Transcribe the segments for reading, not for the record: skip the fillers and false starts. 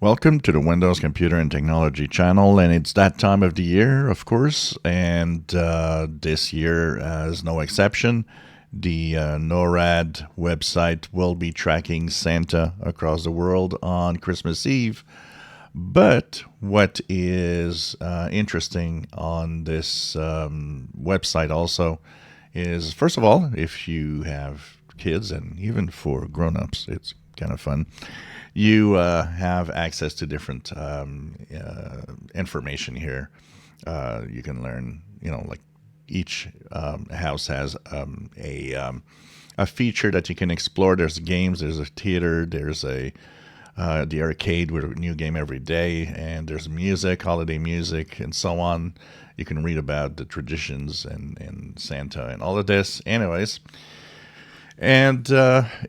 Welcome to the Windows Computer and Technology channel, and it's that time of the year, of course, and this year is no exception. The NORAD website will be tracking Santa across the world on Christmas Eve. But what is interesting on this website also is, first of all, if you have kids, and even for grown-ups, it's kind of fun. You have access to different information here. You can learn, like each house has a feature that you can explore. There's games, there's a theater, there's the arcade with a new game every day, and there's music, holiday music, and so on. You can read about the traditions and Santa and all of this. Anyways, and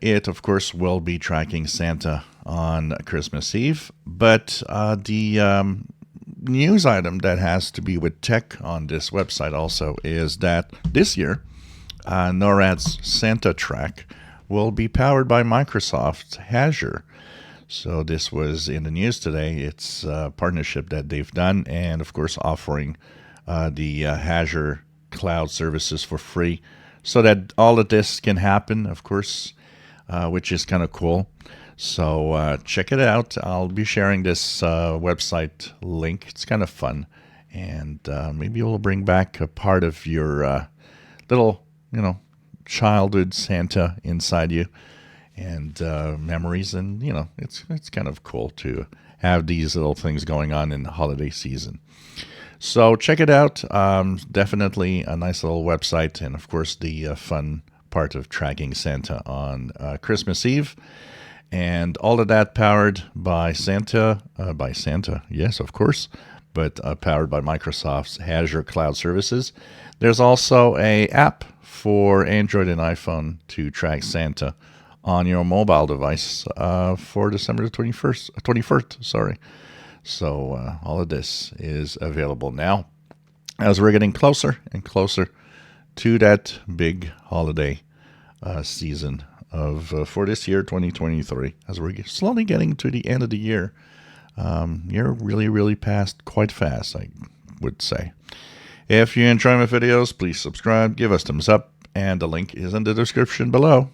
it, of course, will be tracking Santa on Christmas Eve. But the news item that has to be with tech on this website also is that this year, NORAD's Santa Track will be powered by Microsoft Azure. So this was in the news today. It's a partnership that they've done, and of course offering the Azure cloud services for free, so that all of this can happen, of course, which is kind of cool. So check it out. I'll be sharing this website link. It's kind of fun, and maybe you'll bring back a part of your little, childhood Santa inside you, and memories, and it's kind of cool to have these little things going on in the holiday season. So check it out. Definitely a nice little website, and of course the fun part of tracking Santa on Christmas Eve, and all of that powered by Santa, yes, of course, but powered by Microsoft's Azure cloud services. There's also a app for Android and iPhone to track Santa on your mobile device for December the 21st, sorry. So all of this is available now as we're getting closer and closer to that big holiday season of for this year, 2023. As we're slowly getting to the end of the year, you're really passed quite fast, I would say. If you enjoy my videos, please subscribe, give us thumbs up, and the link is in the description below.